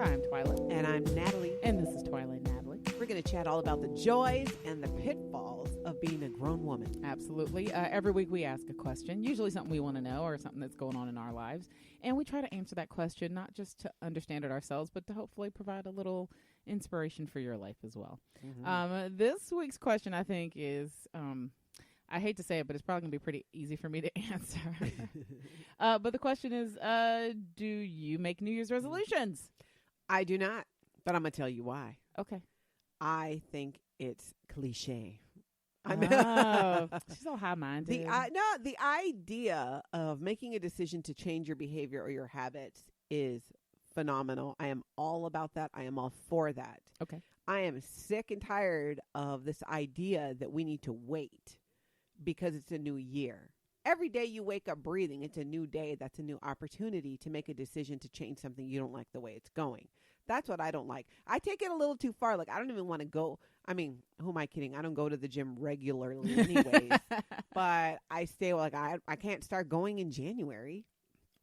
I'm Twyla. And I'm Natalie. And this is Twyla and Natalie. We're going to chat all about the joys and the pitfalls of being a grown woman. Absolutely. Every week we ask a question, usually something we want to know or something that's going on in our lives. And we try to answer that question, not just to understand it ourselves, but to hopefully provide a little inspiration for your life as well. Mm-hmm. This week's question, I think, is... I hate to say it, but it's probably going to be pretty easy for me to answer. But the question is, do you make New Year's resolutions? I do not, but I'm going to tell you why. Okay. I think it's cliche. She's so high-minded. The idea of making a decision to change your behavior or your habits is phenomenal. I am all about that. I am all for that. Okay. I am sick and tired of this idea that we need to wait because it's a new year. Every day you wake up breathing, it's a new day. That's a new opportunity to make a decision to change something you don't like the way it's going. That's what I don't like. I take it a little too far. Like, I don't even want to go. I mean, who am I kidding? I don't go to the gym regularly anyways. But I stay like, I can't start going in January.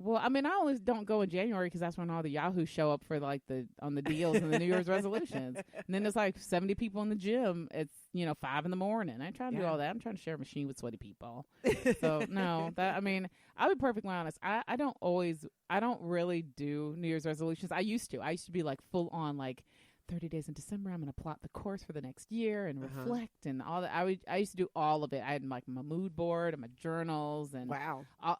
Well, I mean, I always don't go in January because that's when all the Yahoos show up for on the deals and the New Year's resolutions. And then there's like 70 people in the gym. It's 5 a.m. I ain't trying to do all that. I'm trying to share a machine with sweaty people. So no, I'll be perfectly honest. I don't really do New Year's resolutions. I used to be like full on like 30 days in December, I'm going to plot the course for the next year and reflect and all that. I used to do all of it. I had like my mood board and my journals and wow. I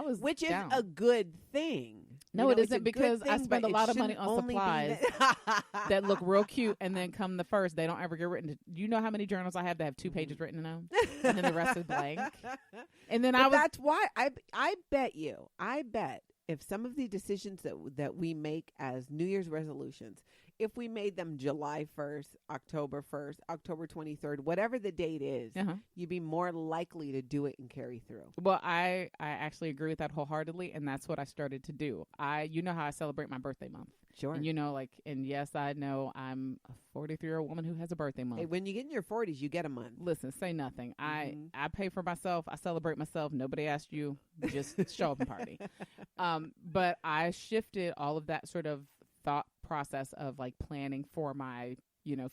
was which down. is a good thing. No, it isn't because I spend a lot of money on supplies that look real cute, and then come the first, they don't ever get written. Do you know how many journals I have that have 2 pages written in them, and then the rest is blank? And then that's why I bet if some of the decisions that we make as New Year's resolutions, if we made them July 1st, October 1st, October 23rd, whatever the date is, you'd be more likely to do it and carry through. Well, I actually agree with that wholeheartedly, and that's what I started to do. You know how I celebrate my birthday month. Sure. And and yes, I know I'm a 43-year-old woman who has a birthday month. Hey, when you get in your 40s, you get a month. Listen, say nothing. I pay for myself. I celebrate myself. Nobody asked you. Just show up and party. But I shifted all of that sort of thought process of like planning for my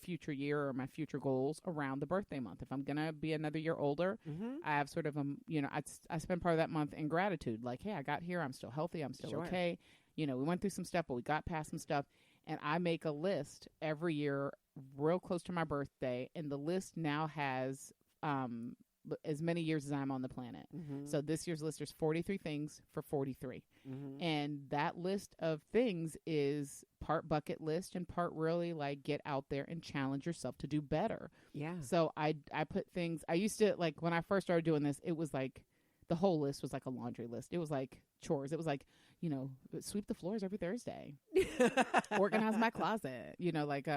future year or my future goals around the birthday month. If I'm gonna be another year older, I have sort of I spend part of that month in gratitude, like, hey, I got here, I'm still healthy, I'm still okay. We went through some stuff, but we got past some stuff. And I make a list every year real close to my birthday, and the list now has as many years as I'm on the planet. So this year's list, there's 43 things for 43. And that list of things is part bucket list and part really like get out there and challenge yourself to do better. Yeah. So I put things, I used to, like, when I first started doing this, it was like the whole list was like a laundry list. It was like chores. It was like, sweep the floors every Thursday, organize my closet, like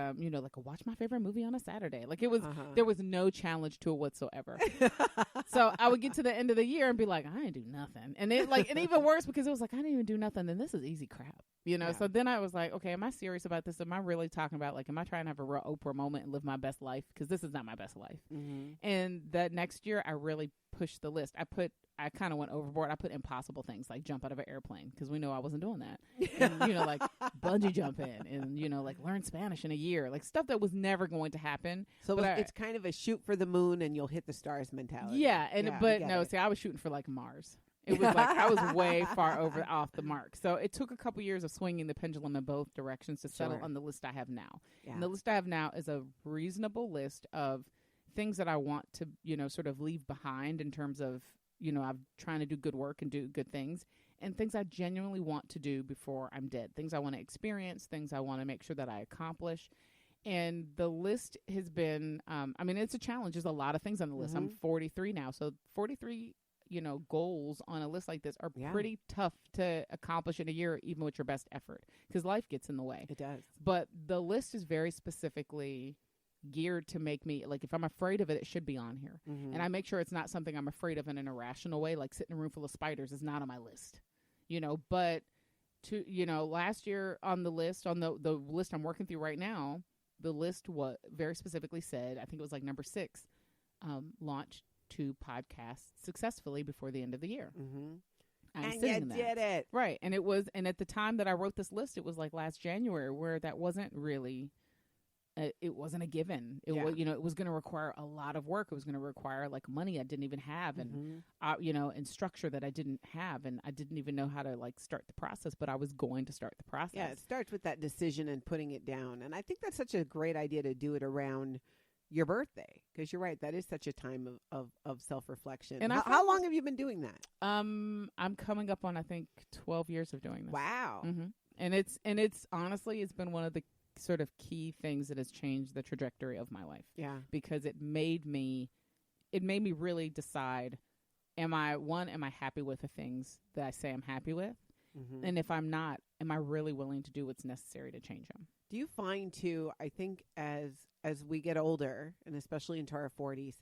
watch my favorite movie on a Saturday. Like it was, there was no challenge to it whatsoever. So I would get to the end of the year and be like, I didn't do nothing. And then and even worse, because it was like, I didn't even do nothing. Then this is easy crap, Yeah. So then I was like, okay, am I serious about this? Am I really talking about, like, am I trying to have a real Oprah moment and live my best life? Because this is not my best life. And that next year I really pushed the list. I kind of went overboard. I put impossible things like jump out of an airplane because we know I wasn't doing that. And, like bungee jumping and, like learn Spanish in a year, like stuff that was never going to happen. So it's kind of a shoot for the moon and you'll hit the stars mentality. Yeah. I was shooting for like Mars. It was like I was way far off the mark. So it took a couple years of swinging the pendulum in both directions to settle on the list I have now. Yeah. And the list I have now is a reasonable list of things that I want to, sort of leave behind in terms of, I'm trying to do good work and do good things, and things I genuinely want to do before I'm dead, things I want to experience, things I want to make sure that I accomplish. And the list has been, it's a challenge. There's a lot of things on the list. I'm 43 now. So 43, goals on a list like this are pretty tough to accomplish in a year, even with your best effort, because life gets in the way. It does. But the list is very specifically geared to make me, like, if I'm afraid of it, it should be on here. And I make sure it's not something I'm afraid of in an irrational way, like sitting in a room full of spiders is not on my list, but last year on the list, on the list I'm working through right now, the list very specifically said, I think it was like number 6, launch 2 podcasts successfully before the end of the year. I'm and sitting you in that. did it. Right. And at the time that I wrote this list, it was like last January, where that wasn't really, it wasn't a given. It was, it was going to require a lot of work. It was going to require like money I didn't even have, and and structure that I didn't have, and I didn't even know how to like start the process. But I was going to start the process. Yeah, it starts with that decision and putting it down, and I think that's such a great idea to do it around your birthday, because you're right, that is such a time of self-reflection. And how long have you been doing that? I'm coming up on, I think, 12 years of doing this. Wow. And it's honestly, it's been one of the sort of key things that has changed the trajectory of my life. Yeah. Because it made me really decide, am I happy with the things that I say I'm happy with? And if I'm not, am I really willing to do what's necessary to change them? Do you find too, I think as we get older, and especially into our 40s,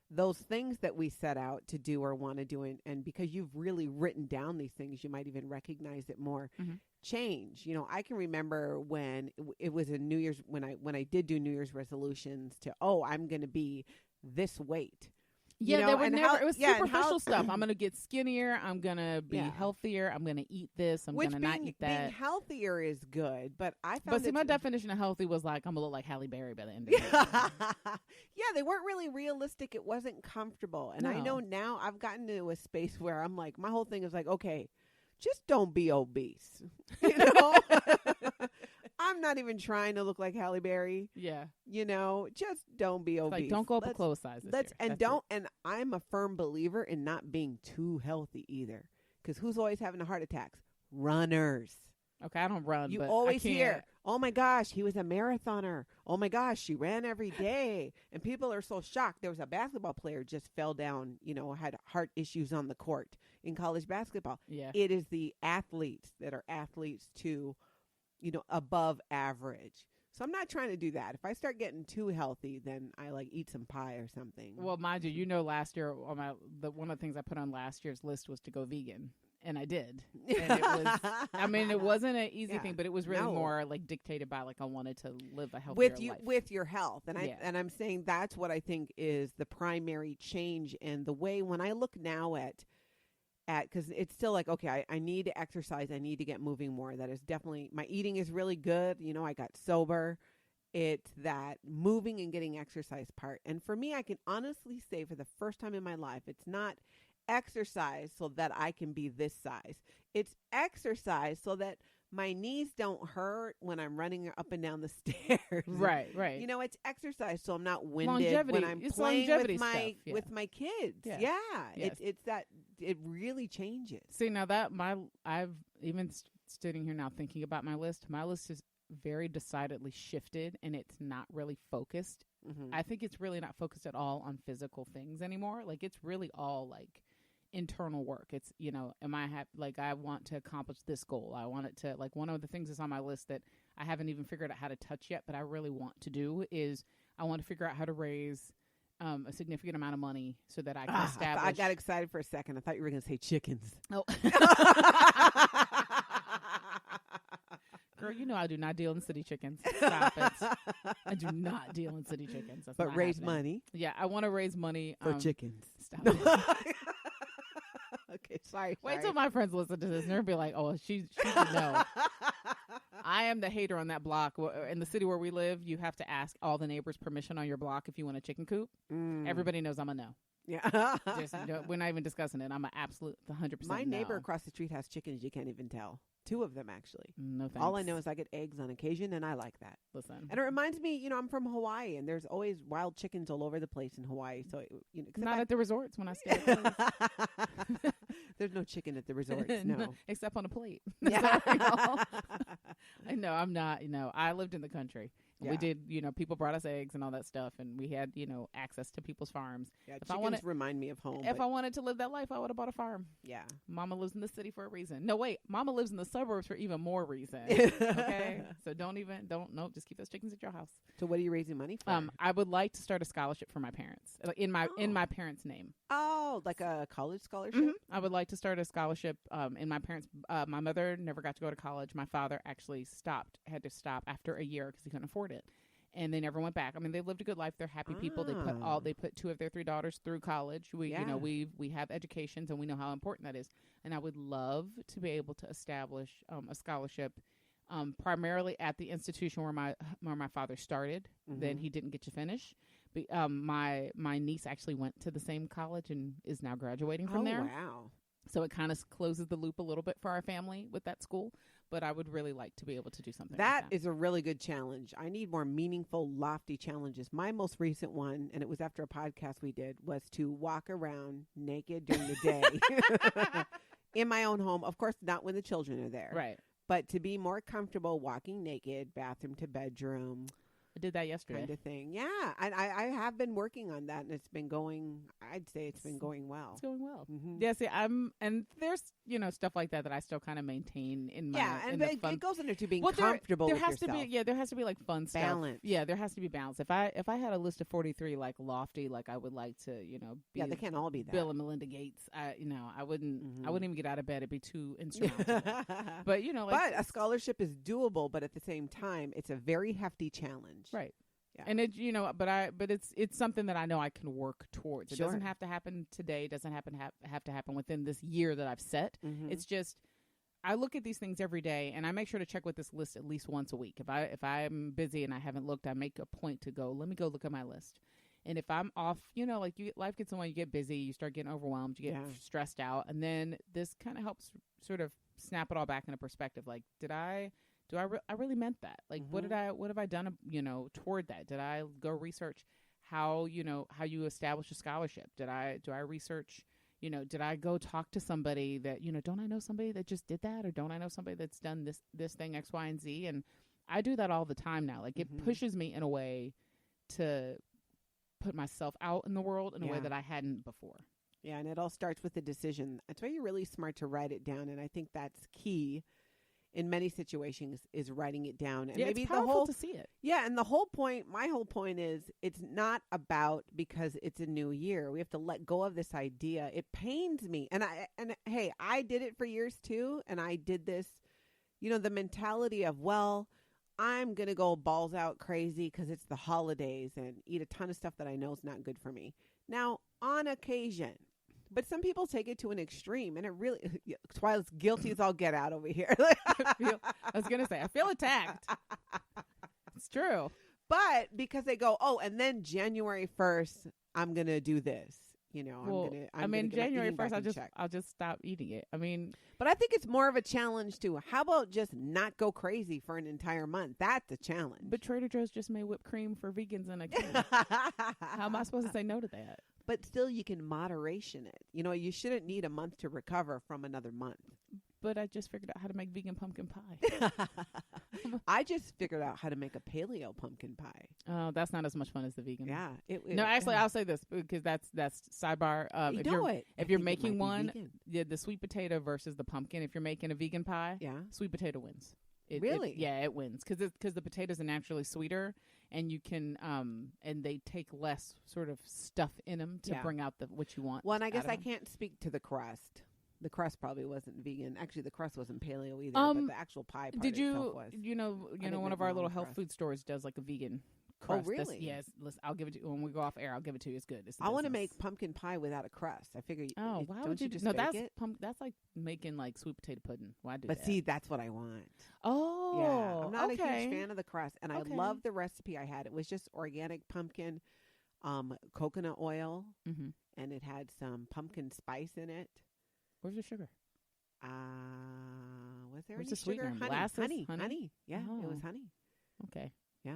those things that we set out to do or want to do, and because you've really written down these things, you might even recognize it more, change. I can remember when it was a New Year's, when I did do New Year's resolutions to, I'm going to be this weight. Yeah, they were never. It was superficial stuff. I'm gonna get skinnier. I'm gonna be healthier. I'm gonna eat this. I'm gonna not eat that. Being healthier is good, but I found. But see, my definition of healthy was like I'm gonna look like Halle Berry by the end of it. Yeah, they weren't really realistic. It wasn't comfortable, and I know now I've gotten to a space where I'm like, my whole thing is like, okay, just don't be obese. I'm not even trying to look like Halle Berry. Yeah. Just don't be obese. Like, don't go up a clothes size this year. And I'm a firm believer in not being too healthy either. Because who's always having heart attacks? Runners. Okay, I don't run, you but always hear, oh my gosh, he was a marathoner. Oh my gosh, she ran every day. And people are so shocked. There was a basketball player just fell down, had heart issues on the court in college basketball. Yeah. It is the athletes that are athletes to above average. So I'm not trying to do that. If I start getting too healthy, then I like eat some pie or something. Well, mind you, last year, one of the things I put on last year's list was to go vegan. And I did. And it was, it wasn't an easy thing, but it was really more like dictated by like I wanted to live a healthier life. With your health. And I'm saying that's what I think is the primary change in the way when I look now at because it's still like, okay, I need to exercise. I need to get moving more. That is definitely, my eating is really good. I got sober. It's that moving and getting exercise part. And for me, I can honestly say for the first time in my life, it's not exercise so that I can be this size. It's exercise so that my knees don't hurt when I'm running up and down the stairs. Right. It's exercise so I'm not winded when I'm playing with my kids. Yeah. Yes. It's that it really changes. See, now that I've even sitting here now thinking about my list. My list is very decidedly shifted, and it's not really focused. I think it's really not focused at all on physical things anymore. Like, it's really all like internal work. It's, am I I want to accomplish this goal. I want it to, like, one of the things that's on my list that I haven't even figured out how to touch yet, but I really want to do is I want to figure out how to raise a significant amount of money so that I can establish. I got excited for a second. I thought you were going to say chickens. Oh. Girl, I do not deal in city chickens. Stop it. I do not deal in city chickens. That's but raise happening. Money. Yeah, I want to raise money for chickens. Stop it. Okay, sorry. Wait till my friends listen to this and they'll be like, "Oh, she should know." I am the hater on that block. In the city where we live, you have to ask all the neighbors' permission on your block if you want a chicken coop. Everybody knows I'm a no. Yeah. We're not even discussing it. I'm an absolute 100%. My neighbor across the street has chickens. You can't even tell. 2 of them, actually. No thanks. All I know is I get eggs on occasion, and I like that. Listen. And it reminds me, I'm from Hawaii, and there's always wild chickens all over the place in Hawaii. So, not at the resorts when I stay at There's no chicken at the resorts, no. Except on a plate. Yeah. I know, I'm not, I lived in the country. Yeah. We did, people brought us eggs and all that stuff, and we had, access to people's farms. Yeah, chickens remind me of home. If I wanted to live that life, I would have bought a farm. Yeah. Mama lives in the city for a reason. No, wait, Mama lives in the suburbs for even more reason. Okay? So just keep those chickens at your house. So what are you raising money for? I would like to start a scholarship for my parents, in my parents' name. Oh, like a college scholarship? Mm-hmm. I would like to start a scholarship in my parents. My mother never got to go to college. My father actually had to stop after a year because he couldn't afford it. and they never went back. I mean, they've lived a good life. They're happy people. They put 2 of their 3 daughters through college. We have educations, and we know how important that is. And I would love to be able to establish a scholarship, primarily at the institution where my father started. Then he didn't get to finish. My niece actually went to the same college and is now graduating from there. Wow. So it kind of closes the loop a little bit for our family with that school. But I would really like to be able to do something that. Like that is a really good challenge. I need more meaningful, lofty challenges. My most recent one, and it was after a podcast we did, was to walk around naked during the day in my own home. Of course, not when the children are there. Right. But to be more comfortable walking naked, bathroom to bedroom. I did that yesterday. Kind of thing. Yeah. And I have been working on that, and it's been going, I'd say it's been going well. It's going well. Yeah, see, and there's, stuff like that I still kind of maintain in my, it goes into being comfortable there with has yourself. there has to be like fun stuff. Balance. Yeah, there has to be balance. If I had a list of 43 like lofty, like I would like to, be they can't all be that. Bill and Melinda Gates. I wouldn't even get out of bed. It'd be too insurmountable. But but a scholarship is doable, but at the same time, it's a very hefty challenge. Right. Yeah. And it, but it's something that I know I can work towards. It doesn't have to happen today. It doesn't have to happen within this year that I've set. It's just, I look at these things every day, and I make sure to check with this list at least once a week. If I'm busy and I haven't looked, I make a point to go, let me go look at my list. And if I'm off, life gets in the way, you get busy, you start getting overwhelmed, you get stressed out. And then this kind of helps sort of snap it all back into perspective. Like, I really meant that? Like, what have I done, toward that? Did I go research how you establish a scholarship? Do I research, did I go talk to somebody that, don't I know somebody that just did that? Or don't I know somebody that's done this thing, X, Y, and Z? And I do that all the time now. Like, it pushes me in a way to put myself out in the world in a way that I hadn't before. Yeah. And it all starts with the decision. That's why you're really smart to write it down. And I think that's key in many situations, is writing it down. And maybe it's powerful to see it. Yeah, and my whole point is, it's not about because it's a new year. We have to let go of this idea. It pains me. And hey, I did it for years too, and I did this, the mentality of, well, I'm going to go balls out crazy because it's the holidays and eat a ton of stuff that I know is not good for me. Now, on occasion. But some people take it to an extreme, and it really, Twyla's guilty as all get out over here. I was going to say, I feel attacked. It's true. But because they go, and then January 1st, I'm going to do this. January 1st, I'll just stop eating it. But I think it's more of a challenge too. How about just not go crazy for an entire month? That's a challenge. But Trader Joe's just made whipped cream for vegans and a kid. How am I supposed to say no to that? But still, you can moderation it. You shouldn't need a month to recover from another month. But I just figured out how to make vegan pumpkin pie. I just figured out how to make a paleo pumpkin pie. Oh, that's not as much fun as the vegan. Yeah. No, actually, I'll say this because that's sidebar. If you're making one, the sweet potato versus the pumpkin. If you're making a vegan pie, sweet potato wins. Really? It wins because the potatoes are naturally sweeter, and you can and they take less sort of stuff in them to bring out what you want. Well, and I guess I can't speak to the crust. The crust probably wasn't vegan. Actually, the crust wasn't paleo either, but the actual pie part itself was. One of our little health food stores does like a vegan crust. Oh, really? Yes. I'll give it to you when we go off air. I'll give it to you. It's good. I want to make pumpkin pie without a crust. I figure. Oh, why would you just bake it? That's like making like sweet potato pudding. Why do that? But see, that's what I want. Oh, yeah. I'm not a huge fan of the crust, and I love the recipe I had. It was just organic pumpkin, coconut oil, and it had some pumpkin spice in it. Where's the sugar? Was there Where's any the sugar? Honey. Yeah, it was honey. Okay. Yeah.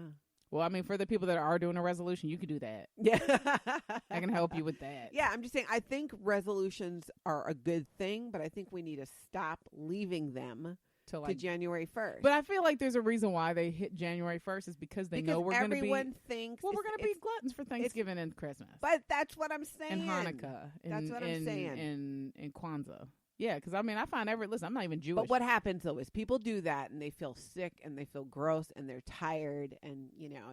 Well, for the people that are doing a resolution, you could do that. Yeah. I can help you with that. Yeah, I'm just saying, I think resolutions are a good thing, but I think we need to stop leaving them to January 1st. But I feel like there's a reason why they hit January 1st is because they know we're going to be. Everyone thinks. Well, we're going to be gluttons for Thanksgiving and Christmas. But that's what I'm saying. And Hanukkah. That's what I'm saying. And Kwanzaa. Yeah, because I mean, I find listen, I'm not even Jewish. But what happens though is people do that and they feel sick and they feel gross and they're tired and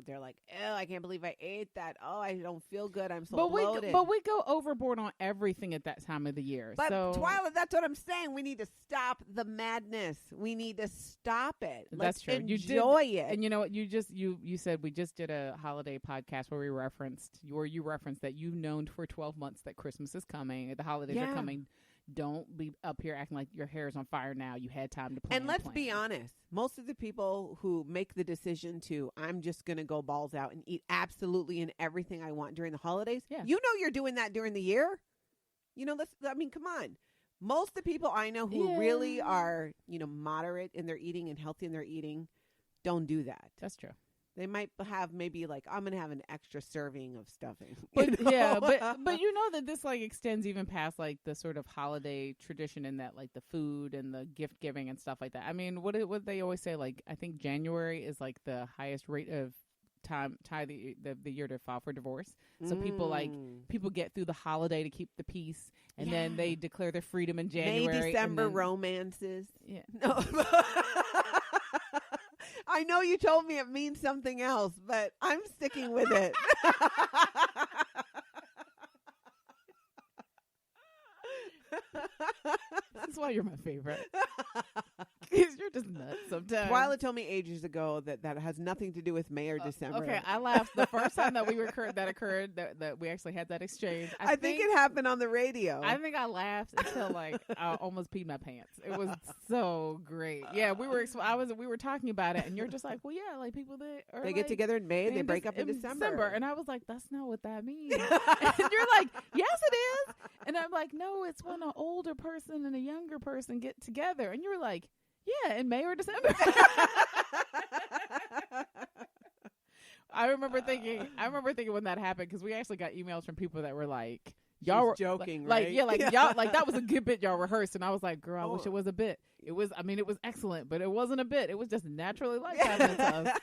they're like, oh, I can't believe I ate that. Oh, I don't feel good. I'm so bloated. But we go overboard on everything at that time of the year. But so, Twyla, that's what I'm saying. We need to stop the madness. We need to stop it. That's true. Enjoy it. And you know what? You said we just did a holiday podcast where you referenced that you've known for 12 months that Christmas is coming, the holidays are coming. Don't be up here acting like your hair is on fire now. You had time to plan. And let's be honest. Most of the people who make the decision to, I'm just going to go balls out and eat absolutely and everything I want during the holidays. Yeah. You're doing that during the year. Come on. Most of the people I know who really are, moderate in their eating and healthy in their eating don't do that. That's true. They might have maybe like, I'm going to have an extra serving of stuffing. But yeah, but that this like extends even past like the sort of holiday tradition in that like the food and the gift giving and stuff like that. I mean, what they always say, like, I think January is like the highest rate of the year to file for divorce. So people get through the holiday to keep the peace, and then they declare their freedom in January. May, December romances. Yeah. No. I know you told me it means something else, but I'm sticking with it. That's why you're my favorite. Because you're just nuts sometimes. Twyla told me ages ago that has nothing to do with May or December. Okay, I laughed the first time that that we actually had that exchange. I think it happened on the radio. I think I laughed until like I almost peed my pants. It was so great. Yeah, we were talking about it, and you're just like, well, yeah, like people they get together in May, they break up in December, and I was like, that's not what that means. And you're like, yes, it is. And I'm like, no, it's when an older person and a younger person get together. And you're like, yeah, in May or December. I remember thinking when that happened, because we actually got emails from people that were like, y'all were joking, like, right? Yeah, like y'all, like that was a good bit y'all rehearsed, and I was like, girl, I wish it was a bit. It was excellent, but it wasn't a bit. It was just naturally like that.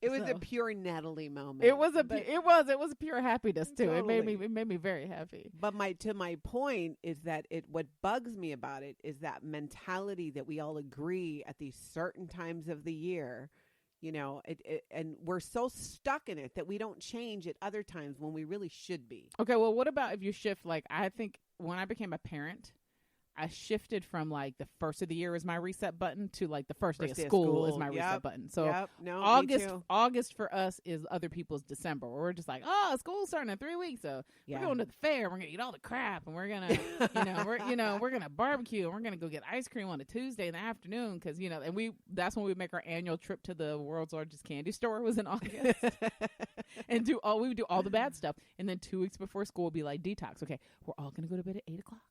It was a pure Natalie moment. It was pure happiness too. Totally. It made me very happy. But my point is that what bugs me about it is that mentality that we all agree at these certain times of the year. And we're so stuck in it that we don't change at other times when we really should be. Okay, well, what about if you shift? Like, I think when I became a parent, I shifted from like the first of the year is my reset button to like the first day of school is my reset button. So August for us is other people's December. Where we're just like, oh, school's starting in 3 weeks, so we're going to the fair. We're gonna eat all the crap, and we're gonna, we're gonna barbecue, and we're gonna go get ice cream on a Tuesday in the afternoon because and that's when we make our annual trip to the world's largest candy store was in August, and we would do all the bad stuff, and then 2 weeks before school would be like detox. Okay, we're all gonna go to bed at 8 o'clock,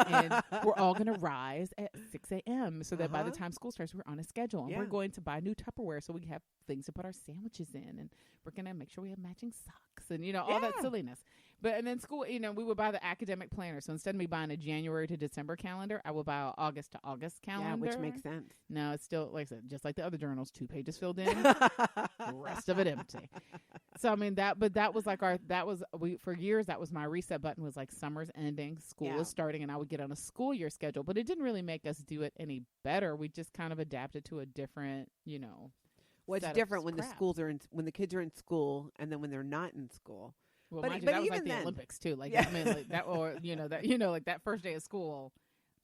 and we're all going to rise at 6 a.m. so that by the time school starts, we're on a schedule. And we're going to buy new Tupperware so we have things to put our sandwiches in. And we're going to make sure we have matching socks and, all that silliness. And then school, we would buy the academic planner. So instead of me buying a January to December calendar, I would buy an August to August calendar. Yeah, which makes sense. No, it's still, like I said, just like the other journals, 2 pages filled in, the rest of it empty. So, I mean, that was like for years, that was my reset button was like summer's ending, school is starting, and I would get on a school year schedule. But it didn't really make us do it any better. We just kind of adapted to a different, What's different when when the kids are in school and then when they're not in school. Well, but that was like the Olympics too. Like, I mean, like that, or like that first day of school.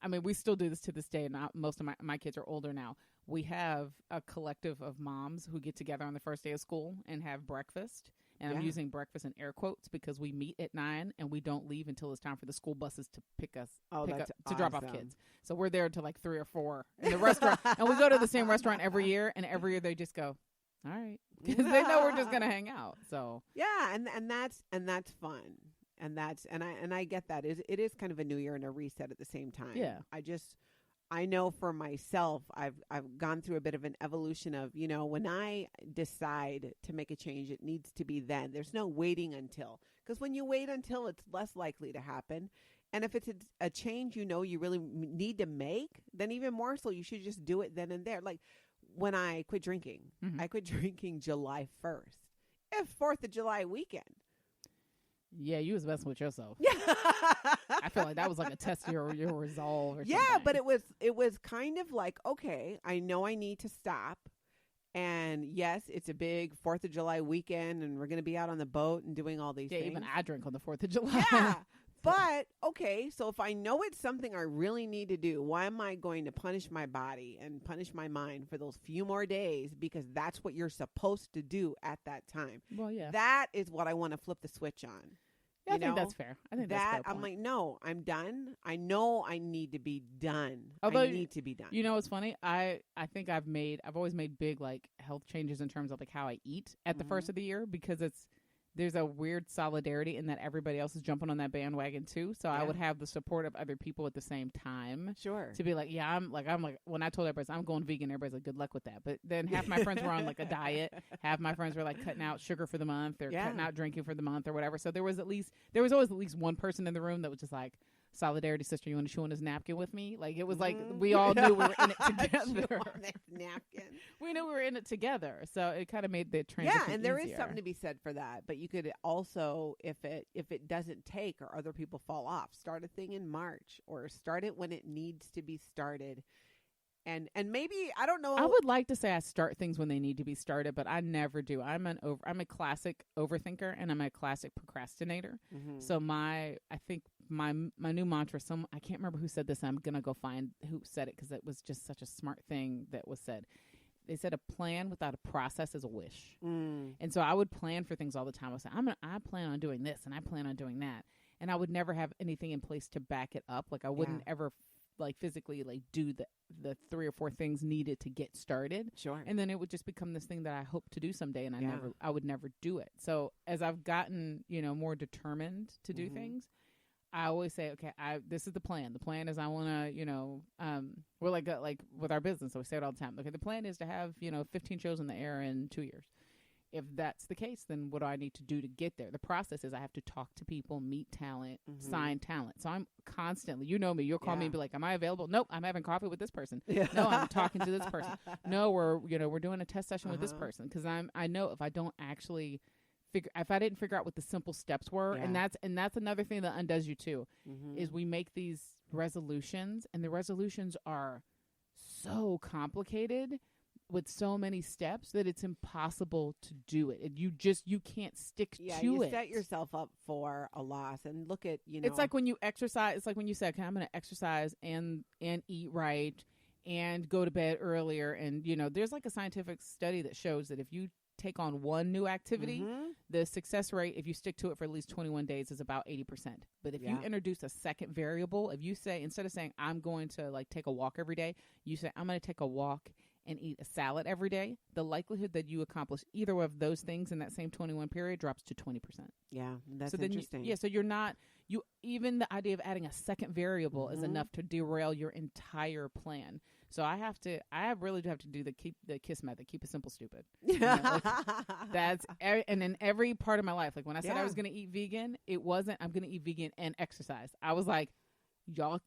I mean, we still do this to this day, and most of my kids are older now. We have a collective of moms who get together on the first day of school and have breakfast. And I'm using breakfast in air quotes because we meet at 9 and we don't leave until it's time for the school buses to pick us to drop off kids. So we're there until like 3 or 4 in the restaurant, and we go to the same restaurant every year. And every year they just go, all right, because they know we're just gonna hang out. So and that's fun, and I get that. It is kind of a new year and a reset at the same time. Yeah, I know for myself, I've gone through a bit of an evolution of, when I decide to make a change, it needs to be then. There's no waiting until, because when you wait until, it's less likely to happen. And if it's a change you really need to make, then even more so, you should just do it then and there. Like when I quit drinking, I quit drinking July 1st. It's 4th of July weekend. Yeah, you was messing with yourself. Yeah. I feel like that was like a test of your resolve or Yeah, something. but it was kind of like, okay, I know I need to stop. And yes, it's a big 4th of July weekend and we're going to be out on the boat and doing all these things. Even I drink on the 4th of July. Yeah. But, okay, so if I know it's something I really need to do, why am I going to punish my body and punish my mind for those few more days? Because that's what you're supposed to do at that time. Well, yeah. That is what I want to flip the switch on. Yeah, I think that's fair. I think that's fair. I'm like, no, I'm done. I know I need to be done. Although, I need to be done. You know, what's funny. I think I've always made big like health changes in terms of like how I eat at the first of the year, because there's a weird solidarity in that everybody else is jumping on that bandwagon too. So I would have the support of other people at the same time. Sure. To be like, yeah, I'm like, when I told everybody I'm going vegan, everybody's like, good luck with that. But then half my friends were on like a diet. Half my friends were like cutting out sugar for the month or cutting out drinking for the month or whatever. So there was always at least one person in the room that was just like, solidarity, sister, you want to chew on this napkin with me? Like, it was like we all knew we were in it together. Chew on this napkin. We knew we were in it together, so it kind of made the transition and there easier. is something to be said for that. But you could also, if it doesn't take or other people fall off, start a thing in March or start it when it needs to be started. And maybe, I don't know. I would like to say I start things when they need to be started, but I never do. I'm a classic overthinker and I'm a classic procrastinator. So I think my new mantra, I can't remember who said this. I'm going to go find who said it because it was just such a smart thing that was said. They said a plan without a process is a wish. And so I would plan for things all the time. I would say, I plan on doing this and I plan on doing that. And I would never have anything in place to back it up. Like I wouldn't ever like physically like do the 3 or 4 things needed to get started. Sure. And then it would just become this thing that I hope to do someday, and I would never do it. So as I've gotten, more determined to do things, I always say, okay, this is the plan. The plan is I want to, we're like with our business, so we say it all the time. Okay, the plan is to have, 15 shows in the air in 2 years. If that's the case, then what do I need to do to get there? The process is I have to talk to people, meet talent, sign talent. So I'm constantly, you know me, you'll call me and be like, am I available? Nope, I'm having coffee with this person. No, I'm talking to this person. No, we're doing a test session with this person. Because I know if I don't actually if I didn't figure out what the simple steps were, and that's another thing that undoes you too, is we make these resolutions, and the resolutions are so complicated with so many steps that it's impossible to do it. You can't stick to it. You set yourself up for a loss. And look at, It's like when you exercise. It's like when you say, okay, I'm going to exercise and eat right and go to bed earlier. And, there's like a scientific study that shows that if you take on one new activity, the success rate, if you stick to it for at least 21 days, is about 80%. But if you introduce a second variable, if you say, instead of saying, I'm going to like take a walk every day, you say, I'm going to take a walk and eat a salad every day, the likelihood that you accomplish either of those things in that same 21 period drops to 20%. Yeah, that's so interesting. So even the idea of adding a second variable is enough to derail your entire plan. So I really do have to do the KISS method, keep it simple, stupid. And in every part of my life, like when I said I was going to eat vegan, it wasn't, I'm going to eat vegan and exercise. I was like, y'all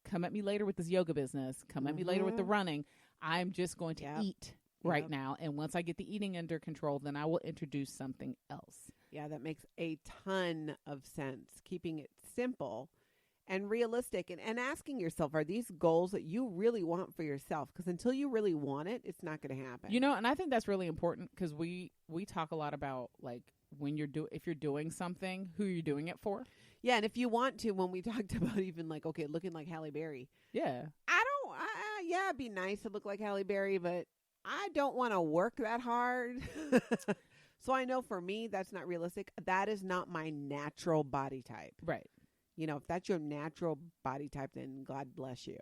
come at me later with this yoga business, come at me later with the running. I'm just going to eat right now. And once I get the eating under control, then I will introduce something else. Yeah, that makes a ton of sense. Keeping it simple and realistic and asking yourself, are these goals that you really want for yourself? Because until you really want it, it's not going to happen. And I think that's really important because we talk a lot about like if you're doing something, who you're doing it for. Yeah, and if you want to, when we talked about even like, okay, looking like Halle Berry. Yeah. It'd be nice to look like Halle Berry, but I don't want to work that hard. So I know for me, that's not realistic. That is not my natural body type. Right. If that's your natural body type, then God bless you.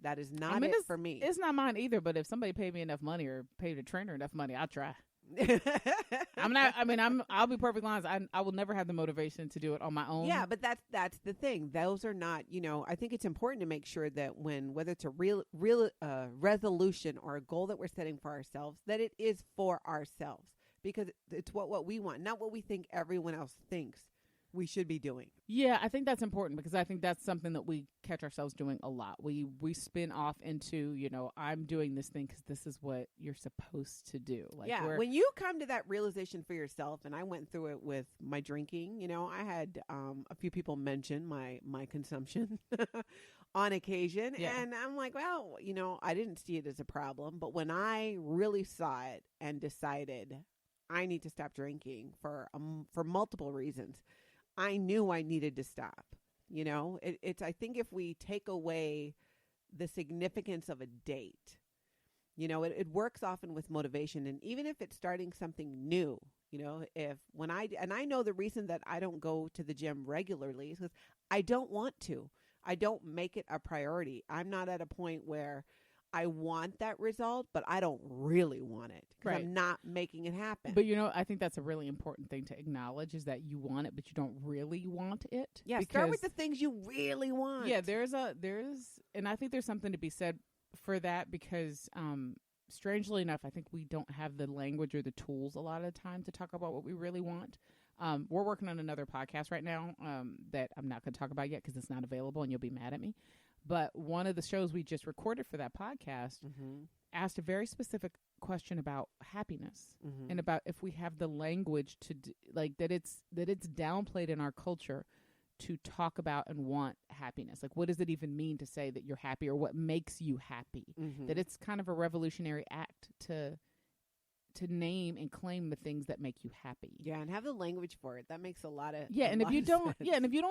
That is not it for me. It's not mine either, but if somebody paid me enough money or paid a trainer enough money, I'll try. I'll be perfectly honest. I will never have the motivation to do it on my own. Yeah, but that's the thing. Those are not, I think it's important to make sure that whether it's a real resolution or a goal that we're setting for ourselves, that it is for ourselves, because it's what we want, not what we think everyone else thinks we should be doing. Yeah, I think that's important because I think that's something that we catch ourselves doing a lot. We spin off into, you know, I'm doing this thing because this is what you're supposed to do. Like, yeah, when you come to that realization for yourself, and I went through it with my drinking, you know, I had a few people mention my consumption on occasion. Yeah. And I'm like, well, you know, I didn't see it as a problem. But when I really saw it and decided I need to stop drinking for multiple reasons, I knew I needed to stop. You know, it's, I think if we take away the significance of a date, you know, it works often with motivation. And even if it's starting something new, you know, I know the reason that I don't go to the gym regularly is because I don't want to. I don't make it a priority. I'm not at a point where I want that result, but I don't really want it because Right. I'm not making it happen. But, you know, I think that's a really important thing to acknowledge is that you want it, but you don't really want it. Yeah, start with the things you really want. Yeah, and I think there's something to be said for that because, strangely enough, I think we don't have the language or the tools a lot of the time to talk about what we really want. We're working on another podcast right now that I'm not going to talk about yet because it's not available and you'll be mad at me. But one of the shows we just recorded for that podcast asked a very specific question about happiness and about if we have the language to that it's downplayed in our culture to talk about and want happiness. Like, what does it even mean to say that you're happy or what makes you happy? That it's kind of a revolutionary act to name and claim the things that make you happy. Yeah, and have the language for it. That makes a lot of and if you don't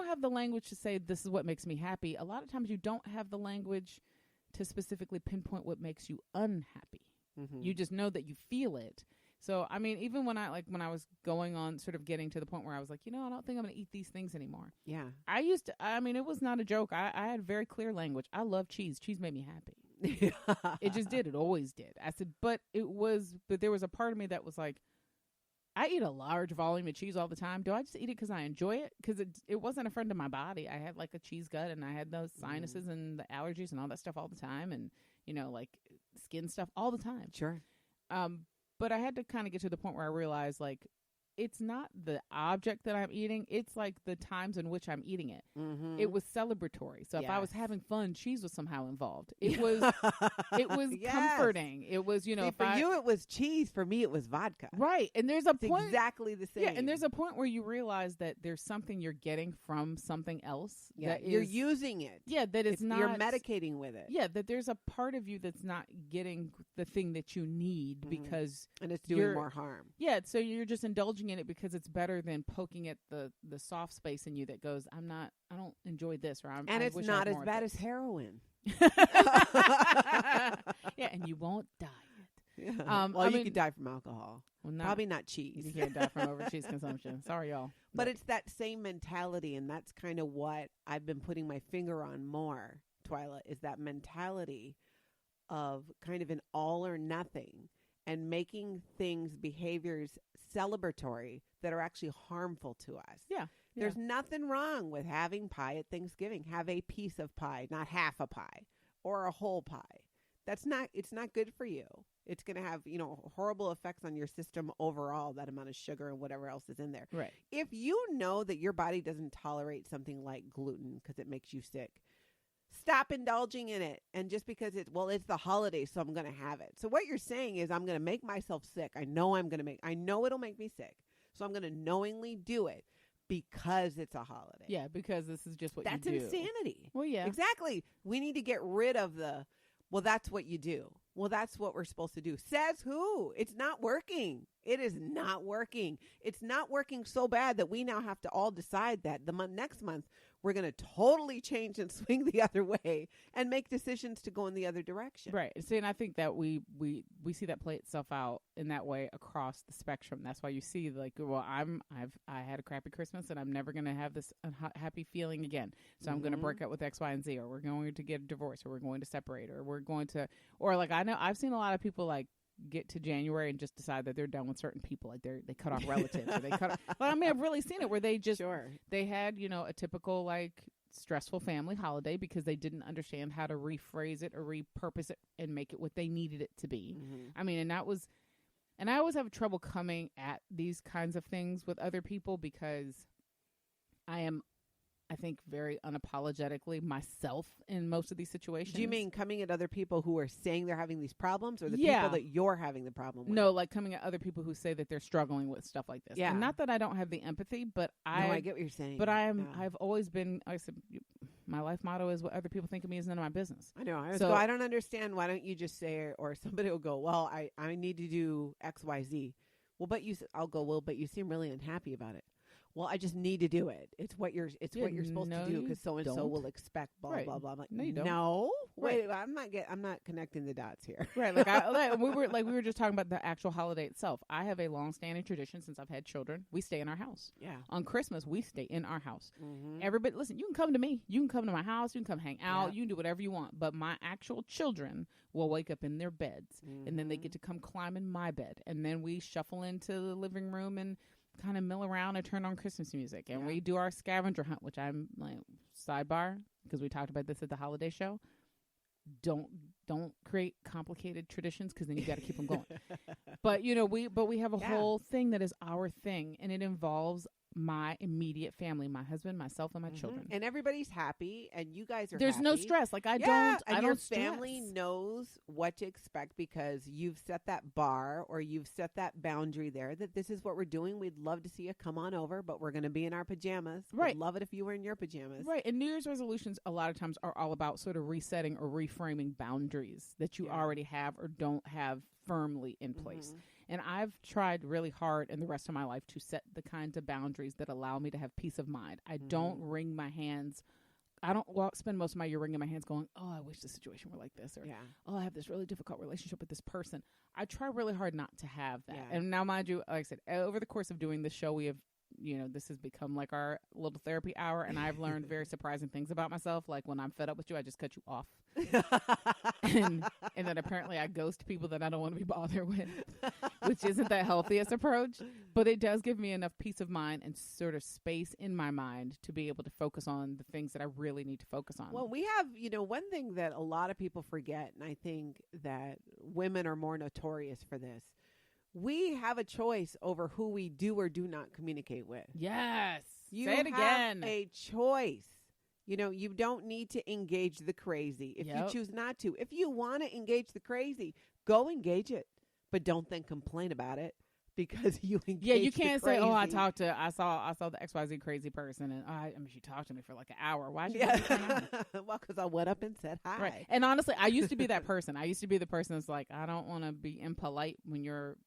have the language to say this is what makes me happy, a lot of times you don't have the language to specifically pinpoint what makes you unhappy. You just know that you feel it. So, I mean, even when I was going on sort of getting to the point where I was like, you know, I don't think I'm going to eat these things anymore. Yeah. It was not a joke. I had very clear language. I love cheese. Cheese made me happy. It just did. It always did. I said, but there was a part of me that was like, I eat a large volume of cheese all the time. Do I just eat it because I enjoy it? Because it wasn't a friend of my body. I had like a cheese gut and I had those sinuses and the allergies and all that stuff all the time. And, you know, like skin stuff all the time. Sure. But I had to kind of get to the point where I realized like, it's not the object that I'm eating. It's like the times in which I'm eating it. It was celebratory. So if I was having fun, cheese was somehow involved. It was Yes. comforting. It was, you know, See, for you it was cheese. For me it was vodka. Right. And there's a It's point exactly the same. Yeah, and there's a point where you realize that there's something you're getting from something else. Yeah, that you're using it. Yeah, that it's not. You're medicating with it. Yeah, that there's a part of you that's not getting the thing that you need because and it's doing more harm. Yeah, so you're just indulging in it because it's better than poking at the soft space in you that goes, I don't enjoy this, or and it's not as bad as heroin. Yeah, and you won't die. Yeah. You could die from alcohol. Well, probably not cheese. You can't die from over cheese consumption. Sorry, y'all. But it's that same mentality, and that's kind of what I've been putting my finger on more, Twyla, is that mentality of kind of an all or nothing and making behaviors celebratory that are actually harmful to us. Yeah. There's nothing wrong with having pie at Thanksgiving. Have a piece of pie, not half a pie or a whole pie. It's not good for you. It's going to have, you know, horrible effects on your system overall, that amount of sugar and whatever else is in there. Right. If you know that your body doesn't tolerate something like gluten because it makes you sick, stop indulging in it. And just because it's the holiday, so I'm going to have it. So what you're saying is I'm going to make myself sick. I know it'll make me sick. So I'm going to knowingly do it because it's a holiday. Yeah, because this is just what That's you do. That's insanity. Well, yeah. Exactly. We need to get rid of that's what you do. Well, that's what we're supposed to do. Says who? It's not working. It is not working. It's not working so bad that we now have to all decide that next month we're going to totally change and swing the other way and make decisions to go in the other direction. Right. See, and I think that we see that play itself out in that way across the spectrum. That's why you see like, well, I had a crappy Christmas and I'm never going to have this happy feeling again. So I'm going to break up with X, Y, and Z, or we're going to get a divorce, or we're going to separate, or we're going to, or like I know I've seen a lot of people like get to January and just decide that they're done with certain people, like they cut off relatives, or they cut off, well, I mean, I've really seen it where they just they had, you know, a typical like stressful family holiday because they didn't understand how to rephrase it or repurpose it and make it what they needed it to be. I mean, and I always have trouble coming at these kinds of things with other people because I am, I think, very unapologetically myself in most of these situations. Do you mean coming at other people who are saying they're having these problems, or the Yeah. people that you're having the problem with? No, like coming at other people who say that they're struggling with stuff like this. Yeah. And not that I don't have the empathy, but I get what you're saying. But Yeah. I've always been, like I said, my life motto is what other people think of me is none of my business. I know. I So- I don't understand. Why don't you just say, or somebody will go, well, I need to do X, Y, Z. Well, I'll go, well, but you seem really unhappy about it. Well, I just need to do it. It's what you're supposed to do because so and so will expect blah Right. blah blah. I'm like, No, you don't. No, Right. wait, I'm not connecting the dots here. Right. We were just talking about the actual holiday itself. I have a long-standing tradition since I've had children. We stay in our house. Yeah. On Christmas, we stay in our house. Mm-hmm. Everybody, listen, you can come to me. You can come to my house. You can come hang out. Yeah. You can do whatever you want. But my actual children will wake up in their beds, and then they get to come climb in my bed. And then we shuffle into the living room and kind of mill around and turn on Christmas music. And we do our scavenger hunt, which I'm like, sidebar, because we talked about this at the holiday show. Don't create complicated traditions, because then you got to keep them going. But we have a whole thing that is our thing, and it involves my immediate family, my husband, myself, and my children. And everybody's happy, and you guys are There's no happy. stress. Like I And don't your stress. family knows what to expect because you've set that bar or you've set that boundary there that this is what we're doing. We'd love to see you come on over, but we're going to be in our pajamas. Right. We'd love it if you were in your pajamas. Right. And New Year's resolutions a lot of times are all about sort of resetting or reframing boundaries that you already have or don't have firmly in place. And I've tried really hard in the rest of my life to set the kinds of boundaries that allow me to have peace of mind. I don't wring my hands. I don't spend most of my year wringing my hands going, oh, I wish the situation were like this. Or, oh, I have this really difficult relationship with this person. I try really hard not to have that. Yeah. And now, mind you, like I said, over the course of doing this show, we have, this has become like our little therapy hour. And I've learned very surprising things about myself. Like when I'm fed up with you, I just cut you off. and then apparently I ghost people that I don't want to be bothered with, which isn't the healthiest approach, but it does give me enough peace of mind and sort of space in my mind to be able to focus on the things that I really need to focus on. Well, we have, one thing that a lot of people forget, and I think that women are more notorious for this. We have a choice over who we do or do not communicate with. Yes. You Say it again. have a choice. You don't need to engage the crazy if you choose not to. If you want to engage the crazy, go engage it. But don't then complain about it because you engage the crazy. Yeah, you can't say, oh, I saw the XYZ crazy person and she talked to me for like an hour. Why did you do that? Well, because I went up and said hi. Right. And honestly, I used to be that person. I used to be the person that's like, I don't want to be impolite when you're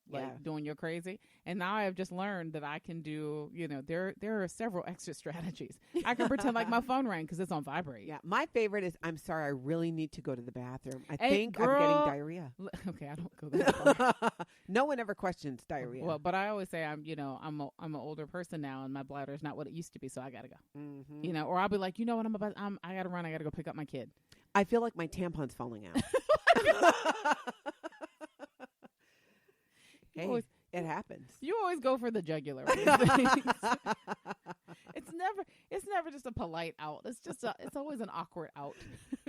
doing your crazy. And now I have just learned that I can do, there are several extra strategies. I can pretend like my phone rang because it's on vibrate. Yeah. My favorite is, I'm sorry, I really need to go to the bathroom. I Hey, think girl. I'm getting diarrhea. Okay, I don't go that far. No one ever questions diarrhea. Well, but I always say I'm an older person now, and my bladder is not what it used to be, so I gotta go. Mm-hmm. Or I'll be like, what I gotta run. I gotta go pick up my kid. I feel like my tampon's falling out. Hey, it happens. You always go for the jugular. It's never just a polite out. It's always an awkward out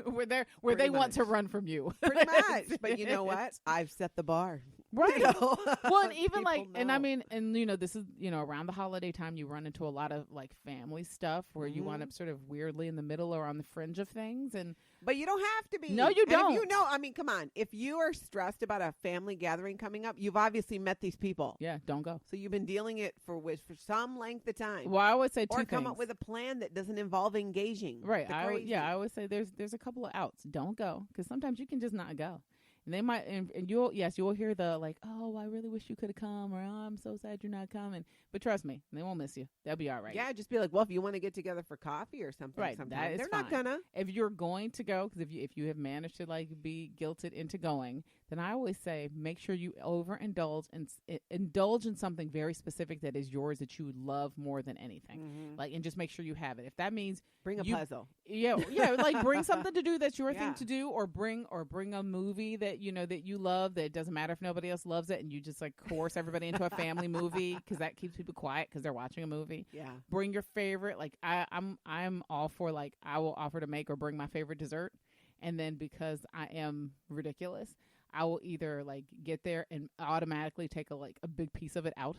where they Pretty want to much. run from you. Pretty much. But you know what? I've set the bar. Right. Well, and even People know. this is, around the holiday time, you run into a lot of like family stuff where you wind up sort of weirdly in the middle or on the fringe of things. But you don't have to be. No, you don't. If come on. If you are stressed about a family gathering coming up, you've obviously met these people. Yeah, don't go. So you've been dealing it for some length of time. Well, I always say two or things. come up with a plan that doesn't involve engaging. Right. I always say there's a couple of outs. Don't go, because sometimes you can just not go. And they might, and you'll hear the like, oh, I really wish you could have come, or oh, I'm so sad you're not coming. But trust me, they won't miss you. They'll be all right. Yeah, just be like, well, if you want to get together for coffee or something, right? sometime, they're fine. not gonna. If you're going to go, because if you have managed to like be guilted into going, then I always say make sure you overindulge and indulge in something very specific that is yours that you love more than anything. Like, and just make sure you have it. If that means bring a puzzle, yeah, like bring something to do that's your thing to do, or bring a movie that that you love, that it doesn't matter if nobody else loves it, and you just like coerce everybody into a family movie because that keeps people quiet because they're watching a movie. Yeah, bring your favorite. Like I'm all for, like, I will offer to make or bring my favorite dessert, and then because I am ridiculous, I will either like get there and automatically take a big piece of it out